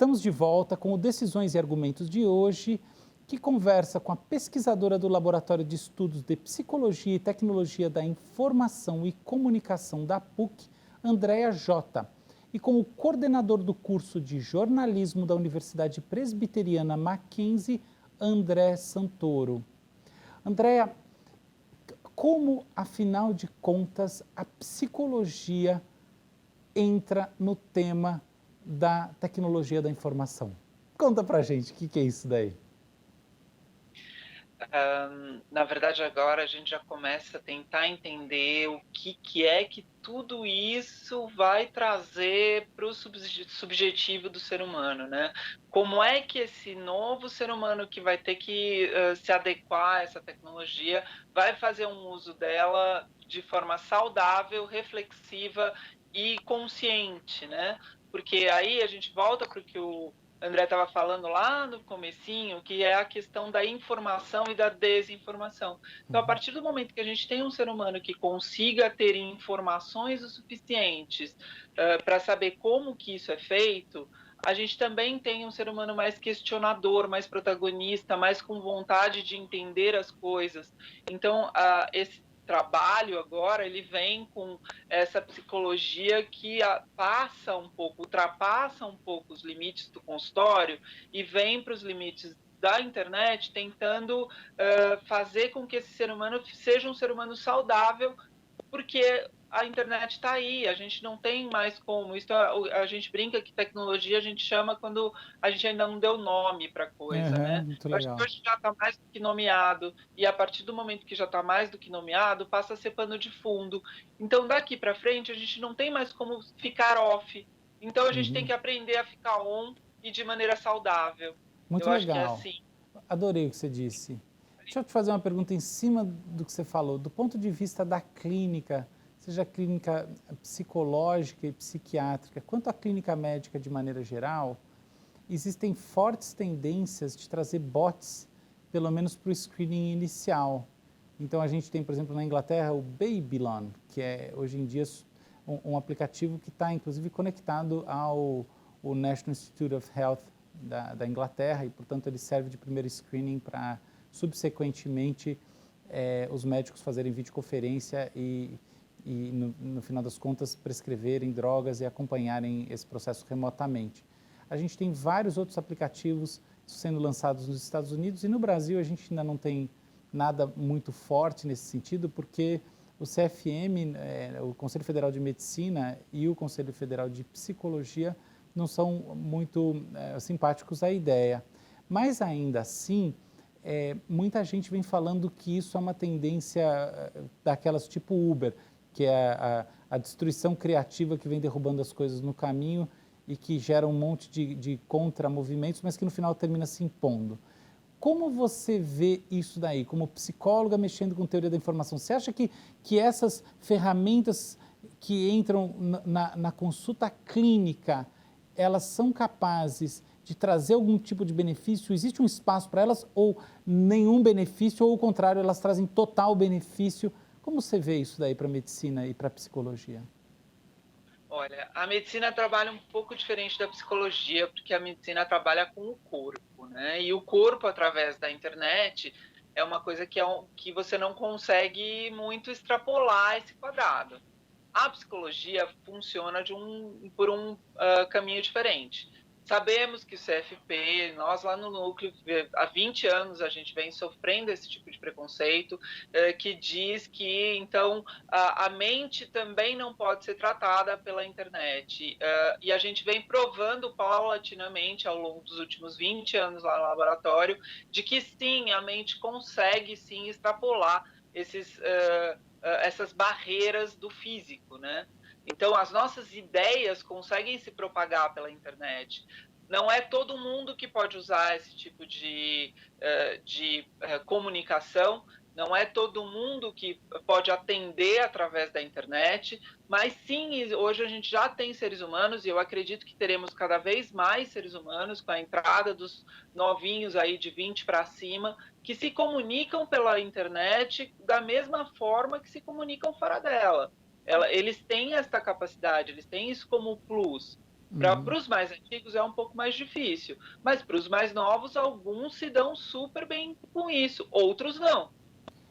Estamos de volta com o Decisões e Argumentos de hoje, que conversa com a pesquisadora do Laboratório de Estudos de Psicologia e Tecnologia da Informação e Comunicação da PUC, Andréa Jota, e com o coordenador do curso de jornalismo da Universidade Presbiteriana Mackenzie, André Santoro. Andréa, como, afinal de contas, a psicologia entra no tema da tecnologia da informação? Conta pra gente, o que é isso daí? Na verdade, agora a gente já começa a tentar entender o que é que tudo isso vai trazer para o subjetivo do ser humano, né. Como é que esse novo ser humano que vai ter que, se adequar a essa tecnologia, vai fazer um uso dela de forma saudável, reflexiva e consciente, né. Porque aí a gente volta para o que o André estava falando lá no comecinho, que é a questão da informação e da desinformação. Então, a Uhum. partir do momento que a gente tem um ser humano que consiga ter informações o suficientes, para saber como que isso é feito, a gente também tem um ser humano mais questionador, mais protagonista, mais com vontade de entender as coisas. Então, esse trabalho agora, ele vem com essa psicologia que passa um pouco, ultrapassa um pouco os limites do consultório e vem para os limites da internet, tentando fazer com que esse ser humano seja um ser humano saudável, porque a internet está aí, a gente não tem mais como. Isso a gente brinca que tecnologia a gente chama quando a gente ainda não deu nome para a coisa, Aham, né. muito Eu acho que legal. hoje já está mais do que nomeado, e a partir do momento que já está mais do que nomeado, passa a ser pano de fundo. Então daqui para frente a gente não tem mais como ficar off, então a gente tem Uhum. que aprender a ficar on e de maneira saudável. Eu Muito acho que é legal. assim. Adorei o que você disse. Deixa eu te fazer uma pergunta em cima do que você falou. Do ponto de vista da clínica, seja clínica psicológica e psiquiátrica, quanto à clínica médica de maneira geral, existem fortes tendências de trazer bots, pelo menos para o screening inicial. Então a gente tem, por exemplo, na Inglaterra, o Babylon, que é hoje em dia um aplicativo que está inclusive conectado ao National Institute of Health da Inglaterra e, portanto, ele serve de primeiro screening para, subsequentemente, os médicos fazerem videoconferência e no final das contas, prescreverem drogas e acompanharem esse processo remotamente. A gente tem vários outros aplicativos sendo lançados nos Estados Unidos e no Brasil a gente ainda não tem nada muito forte nesse sentido, porque o CFM, o Conselho Federal de Medicina e o Conselho Federal de Psicologia não são muito simpáticos à ideia. Mas ainda assim, muita gente vem falando que isso é uma tendência daquelas tipo Uber, que é a destruição criativa que vem derrubando as coisas no caminho e que gera um monte de contramovimentos, mas que no final termina se impondo. Como você vê isso daí, como psicóloga mexendo com teoria da informação? Você acha que essas ferramentas que entram na consulta clínica, elas são capazes de trazer algum tipo de benefício? Existe um espaço para elas ou nenhum benefício, ou ao contrário, elas trazem total benefício? Como você vê isso daí para a medicina e para a psicologia? Olha, a medicina trabalha um pouco diferente da psicologia, porque a medicina trabalha com o corpo, né, e o corpo através da internet é uma coisa que você não consegue muito extrapolar esse quadrado. A psicologia funciona por um caminho diferente. Sabemos que o CFP, nós lá no núcleo, há 20 anos a gente vem sofrendo esse tipo de preconceito, que diz que, então, a mente também não pode ser tratada pela internet. E a gente vem provando paulatinamente, ao longo dos últimos 20 anos lá no laboratório, de que sim, a mente consegue sim extrapolar essas barreiras do físico, né? Então, as nossas ideias conseguem se propagar pela internet. Não é todo mundo que pode usar esse tipo de comunicação, não é todo mundo que pode atender através da internet, mas sim, hoje a gente já tem seres humanos, e eu acredito que teremos cada vez mais seres humanos com a entrada dos novinhos aí de 20 para cima, que se comunicam pela internet da mesma forma que se comunicam fora dela. Eles têm essa capacidade, eles têm isso como plus. Uhum. Para os mais antigos é um pouco mais difícil, mas para os mais novos, alguns se dão super bem com isso, outros não.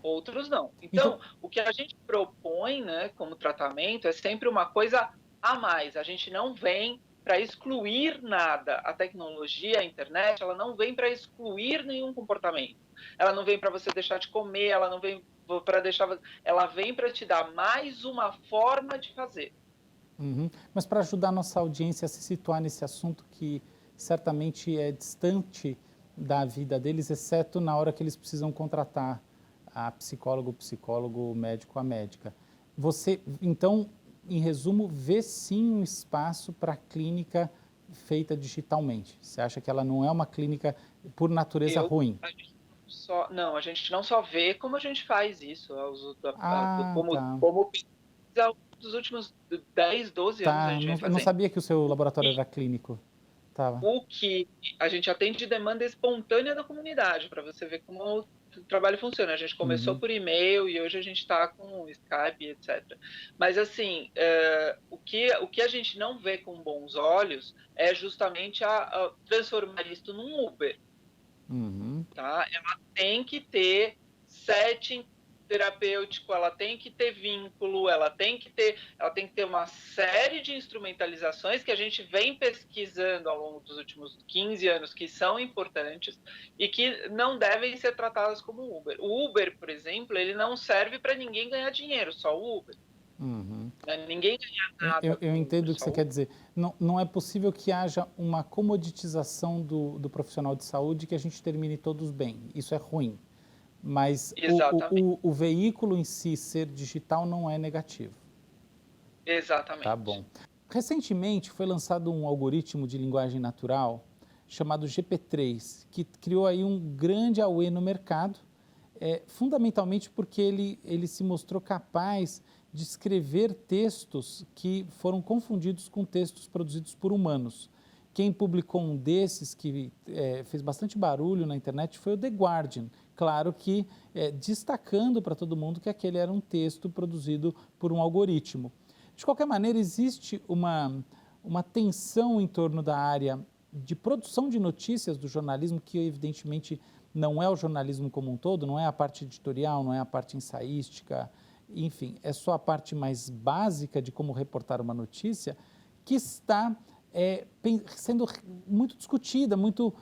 Outros não. Então, Então, o que a gente propõe, né, como tratamento é sempre uma coisa a mais. A gente não vem para excluir nada. A tecnologia, a internet, ela não vem para excluir nenhum comportamento. Ela não vem para você deixar de comer, ela não vem para deixar, ela vem para te dar mais uma forma de fazer. uhum. Mas para ajudar a nossa audiência a se situar nesse assunto que certamente é distante da vida deles, exceto na hora que eles precisam contratar a psicólogo, o psicólogo, o médico, a médica. Você, então, em resumo, vê sim um espaço para a clínica feita digitalmente. Você acha que ela não é uma clínica por natureza Eu, ruim? a gente não, a gente não só vê como a gente faz isso, Ah, tá. como pesquisa dos últimos 10, 12 anos a Tá, gente vem não fazendo. sabia que o seu laboratório era clínico. Tá. O que a gente atende de demanda espontânea da comunidade, para você ver como o trabalho funciona. A gente começou Uhum. por e-mail e hoje a gente está com Skype, etc. Mas, assim, o que a gente não vê com bons olhos é justamente a transformar isso num Uber. Uhum. Tá? Ela tem que ter setting terapêutico, ela tem que ter vínculo, ela tem que ter uma série de instrumentalizações que a gente vem pesquisando ao longo dos últimos 15 anos que são importantes e que não devem ser tratadas como Uber. O Uber, por exemplo, ele não serve para ninguém ganhar dinheiro, só o Uber. Uhum. Né? Ninguém ganha nada Eu com o entendo Uber, o que só você o quer Uber. dizer. Não, não é possível que haja uma comoditização do profissional de saúde que a gente termine todos bem. Isso é ruim. Mas Exatamente, o veículo em si ser digital não é negativo. Tá exatamente. bom. Recentemente foi lançado um algoritmo de linguagem natural chamado GP3, que criou aí um grande auê no mercado, fundamentalmente porque ele se mostrou capaz de escrever textos que foram confundidos com textos produzidos por humanos. Quem publicou um desses, que fez bastante barulho na internet, foi o The Guardian. Claro que destacando para todo mundo que aquele era um texto produzido por um algoritmo. De qualquer maneira, existe uma tensão em torno da área de produção de notícias do jornalismo, que evidentemente não é o jornalismo como um todo, não é a parte editorial, não é a parte ensaística, enfim, é só a parte mais básica de como reportar uma notícia, que está sendo muito discutida, muito,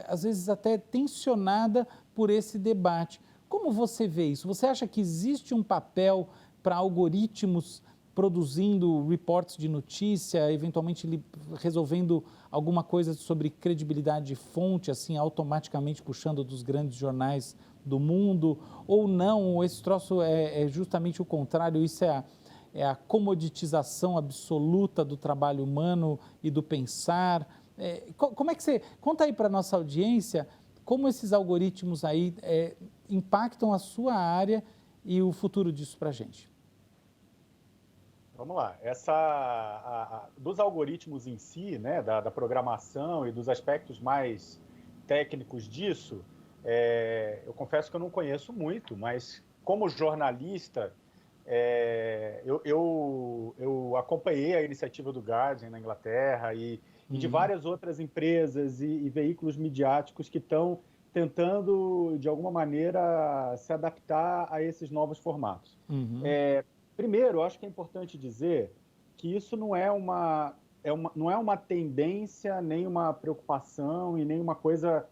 às vezes até tensionada por esse debate. Como você vê isso? Você acha que existe um papel para algoritmos produzindo reports de notícia, eventualmente resolvendo alguma coisa sobre credibilidade de fonte, assim, automaticamente puxando dos grandes jornais do mundo, ou não, esse troço é justamente o contrário, isso é a comoditização absoluta do trabalho humano e do pensar. Como é que você... Conta aí para a nossa audiência como esses algoritmos aí impactam a sua área e o futuro disso para a gente. Vamos lá. Dos algoritmos em si, né, da programação e dos aspectos mais técnicos disso, eu confesso que eu não conheço muito, mas como jornalista, eu acompanhei a iniciativa do Guardian na Inglaterra e de várias outras empresas e veículos midiáticos que estão tentando, de alguma maneira, se adaptar a esses novos formatos. Uhum. Primeiro, eu acho que é importante dizer que isso não é uma tendência, nem uma preocupação e nem uma coisa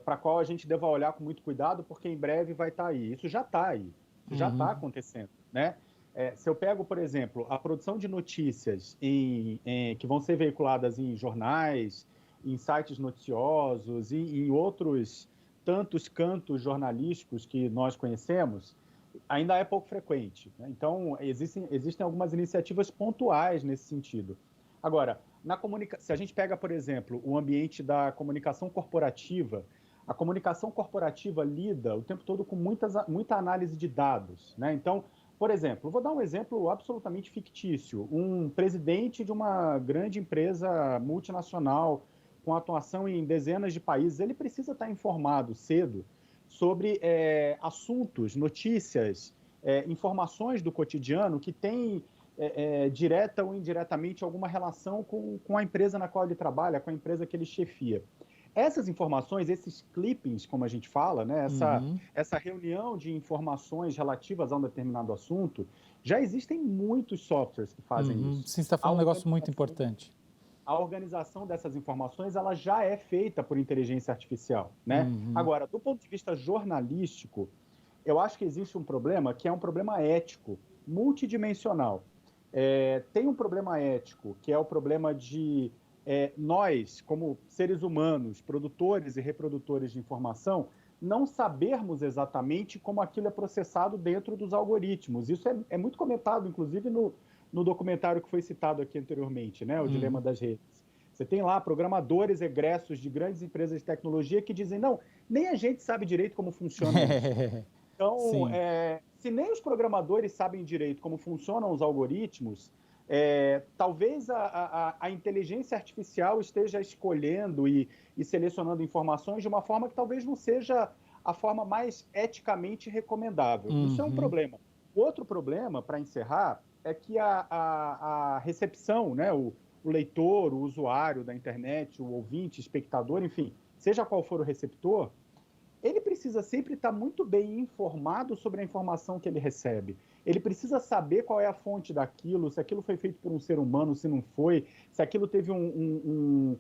para a qual a gente deva olhar com muito cuidado, porque em breve vai estar aí. Isso já está aí, isso já está acontecendo, né? Se eu pego, por exemplo, a produção de notícias que vão ser veiculadas em jornais, em sites noticiosos e em outros tantos cantos jornalísticos que nós conhecemos, ainda é pouco frequente, né? Então, existem algumas iniciativas pontuais nesse sentido. Agora, se a gente pega, por exemplo, o ambiente da comunicação corporativa, a comunicação corporativa lida o tempo todo com muita análise de dados, né? Então, por exemplo, vou dar um exemplo absolutamente fictício. Um presidente de uma grande empresa multinacional com atuação em dezenas de países, ele precisa estar informado cedo sobre assuntos, notícias, informações do cotidiano que têm direta ou indiretamente alguma relação com a empresa na qual ele trabalha, com a empresa que ele chefia. Essas informações, esses clippings, como a gente fala, né, essa reunião de informações relativas a um determinado assunto, já existem muitos softwares que fazem isso. Sim, você está falando um negócio muito importante. A organização dessas informações ela já é feita por inteligência artificial, né? Agora, do ponto de vista jornalístico, eu acho que existe um problema que é um problema ético, multidimensional. Tem um problema ético, que é o problema de nós, como seres humanos, produtores e reprodutores de informação, não sabermos exatamente como aquilo é processado dentro dos algoritmos. Isso é muito comentado, inclusive, no documentário que foi citado aqui anteriormente, né? O Dilema das Redes. Você tem lá programadores egressos de grandes empresas de tecnologia que dizem, não, nem a gente sabe direito como funciona isso. Então, se nem os programadores sabem direito como funcionam os algoritmos, talvez a inteligência artificial esteja escolhendo e selecionando informações de uma forma que talvez não seja a forma mais eticamente recomendável. Isso é um problema. O outro problema, para encerrar, é que a recepção, né, o leitor, o usuário da internet, o ouvinte, espectador, enfim, seja qual for o receptor, ele precisa sempre estar muito bem informado sobre a informação que ele recebe. Ele precisa saber qual é a fonte daquilo, se aquilo foi feito por um ser humano, se não foi, se aquilo teve um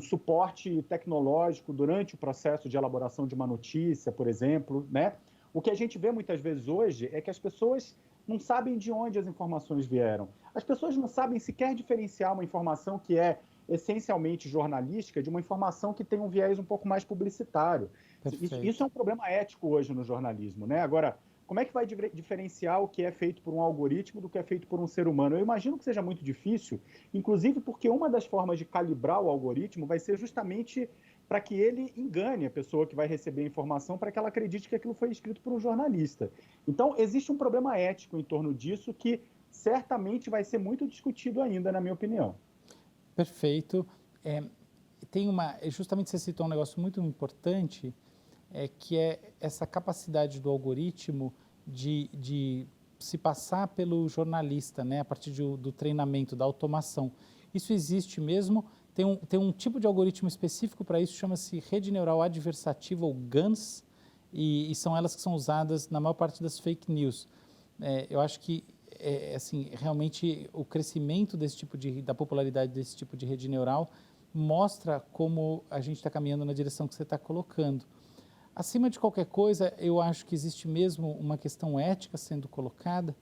suporte tecnológico durante o processo de elaboração de uma notícia, por exemplo, né? O que a gente vê muitas vezes hoje é que as pessoas não sabem de onde as informações vieram. As pessoas não sabem sequer diferenciar uma informação que é essencialmente jornalística de uma informação que tem um viés um pouco mais publicitário. Isso é um problema ético hoje no jornalismo, né? Agora, como é que vai diferenciar o que é feito por um algoritmo do que é feito por um ser humano? Eu imagino que seja muito difícil, inclusive porque uma das formas de calibrar o algoritmo vai ser justamente para que ele engane a pessoa que vai receber a informação, para que ela acredite que aquilo foi escrito por um jornalista. Então, existe um problema ético em torno disso que certamente vai ser muito discutido ainda, na minha opinião. Perfeito. Justamente você citou um negócio muito importante, que é essa capacidade do algoritmo de se passar pelo jornalista, né, a partir do treinamento, da automação. Isso existe mesmo, tem um tipo de algoritmo específico para isso, chama-se rede neural adversativa, ou GANs, e são elas que são usadas na maior parte das fake news. Eu acho que assim, realmente o crescimento da popularidade desse tipo de rede neural mostra como a gente está caminhando na direção que você está colocando. Acima de qualquer coisa, eu acho que existe mesmo uma questão ética sendo colocada,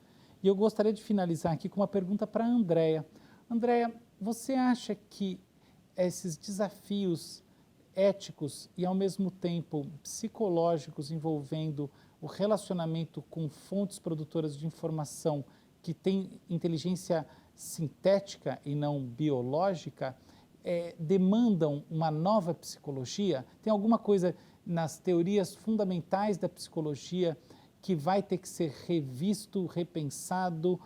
e eu gostaria de finalizar aqui com uma pergunta para a Andréia. Andréia, você acha que esses desafios éticos e, ao mesmo tempo, psicológicos envolvendo o relacionamento com fontes produtoras de informação que têm inteligência sintética e não biológica, demandam uma nova psicologia? Tem alguma coisa nas teorias fundamentais da psicologia que vai ter que ser revisto, repensado,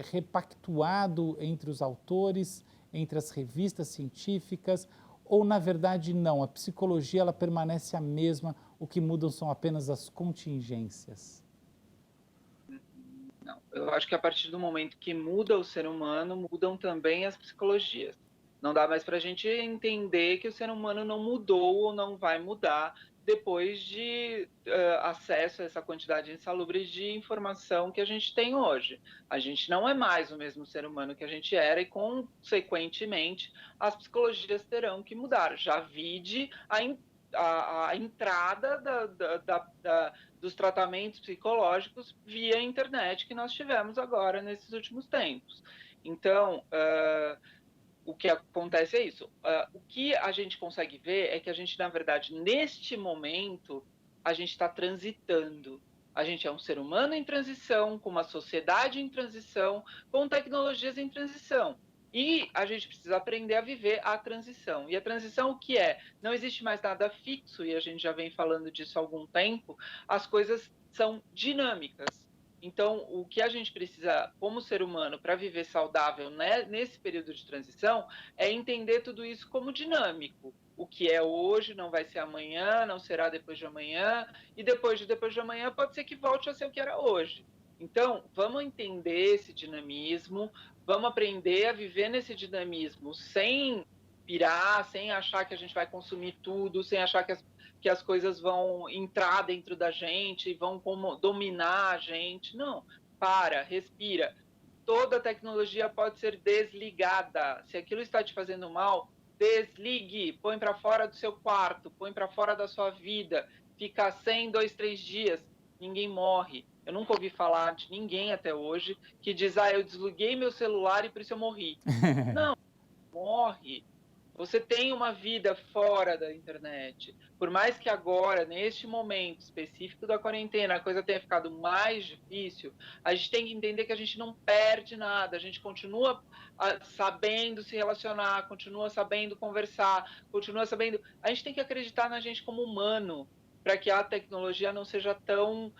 repactuado entre os autores, entre as revistas científicas, ou na verdade não, a psicologia ela permanece a mesma, o que mudam são apenas as contingências? Não, eu acho que a partir do momento que muda o ser humano, mudam também as psicologias. Não dá mais para a gente entender que o ser humano não mudou ou não vai mudar depois de acesso a essa quantidade insalubre de informação que a gente tem hoje. A gente não é mais o mesmo ser humano que a gente era e, consequentemente, as psicologias terão que mudar. Já vide a entrada dos tratamentos psicológicos via internet que nós tivemos agora nesses últimos tempos. Então, o que acontece é isso. O que a gente consegue ver é que a gente, na verdade, neste momento, a gente está transitando. A gente é um ser humano em transição, com uma sociedade em transição, com tecnologias em transição. E a gente precisa aprender a viver a transição. E a transição, o que é? Não existe mais nada fixo, e a gente já vem falando disso há algum tempo, as coisas são dinâmicas. Então, o que a gente precisa, como ser humano, para viver saudável, né, nesse período de transição, é entender tudo isso como dinâmico. O que é hoje não vai ser amanhã, não será depois de amanhã, e depois de amanhã pode ser que volte a ser o que era hoje. Então, vamos entender esse dinamismo, vamos aprender a viver nesse dinamismo sem pirar, sem achar que a gente vai consumir tudo, sem achar que as coisas vão entrar dentro da gente, vão dominar a gente. Não, respira. Toda tecnologia pode ser desligada. Se aquilo está te fazendo mal, desligue, põe para fora do seu quarto, põe para fora da sua vida, fica sem 2, 3 dias, ninguém morre. Eu nunca ouvi falar de ninguém até hoje que diz, eu desliguei meu celular e por isso eu morri. Não, morre. Você tem uma vida fora da internet. Por mais que agora, neste momento específico da quarentena, a coisa tenha ficado mais difícil, a gente tem que entender que a gente não perde nada, a gente continua sabendo se relacionar, continua sabendo conversar, continua sabendo... A gente tem que acreditar na gente como humano, para que a tecnologia não seja tão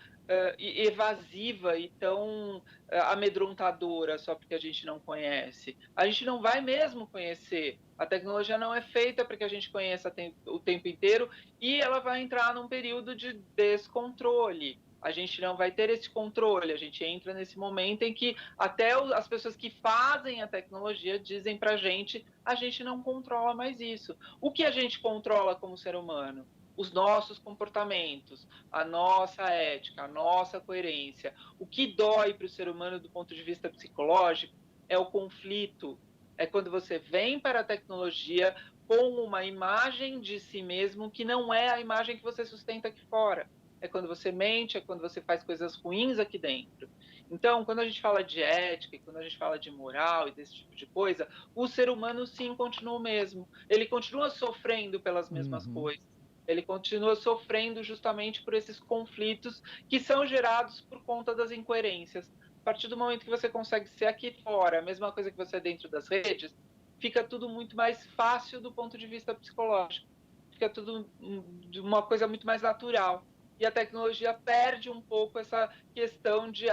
evasiva e tão amedrontadora só porque a gente não conhece. A gente não vai mesmo conhecer. A tecnologia não é feita para que a gente conheça o tempo inteiro e ela vai entrar num período de descontrole. A gente não vai ter esse controle, a gente entra nesse momento em que até as pessoas que fazem a tecnologia dizem para a gente não controla mais isso. O que a gente controla como ser humano? Os nossos comportamentos, a nossa ética, a nossa coerência. O que dói para o ser humano do ponto de vista psicológico é o conflito. É quando você vem para a tecnologia com uma imagem de si mesmo que não é a imagem que você sustenta aqui fora. É quando você mente, é quando você faz coisas ruins aqui dentro. Então, quando a gente fala de ética, quando a gente fala de moral e desse tipo de coisa, o ser humano sim continua o mesmo. Ele continua sofrendo pelas mesmas coisas. Ele continua sofrendo justamente por esses conflitos que são gerados por conta das incoerências. A partir do momento que você consegue ser aqui fora, a mesma coisa que você é dentro das redes, fica tudo muito mais fácil do ponto de vista psicológico. Fica tudo de uma coisa muito mais natural. E a tecnologia perde um pouco essa questão de,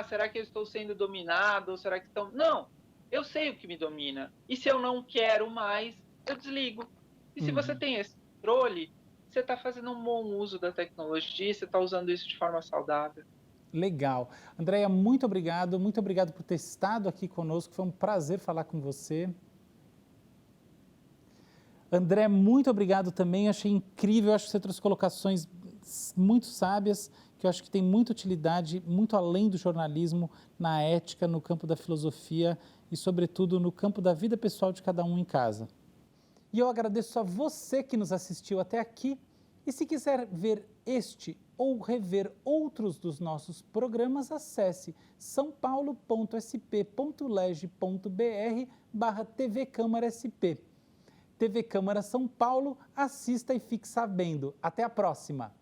será que eu estou sendo dominado? Ou será que estão... Não, eu sei o que me domina. E se eu não quero mais, eu desligo. E se você tem esse controle, você está fazendo um bom uso da tecnologia, você está usando isso de forma saudável. Legal. Andréia, muito obrigado por ter estado aqui conosco, foi um prazer falar com você. André, muito obrigado também, achei incrível, acho que você trouxe colocações muito sábias, que eu acho que tem muita utilidade, muito além do jornalismo, na ética, no campo da filosofia e, sobretudo, no campo da vida pessoal de cada um em casa. E eu agradeço a você que nos assistiu até aqui. E se quiser ver este ou rever outros dos nossos programas, acesse saopaulo.sp.leg.br/TV Câmara SP. TV Câmara São Paulo, assista e fique sabendo. Até a próxima!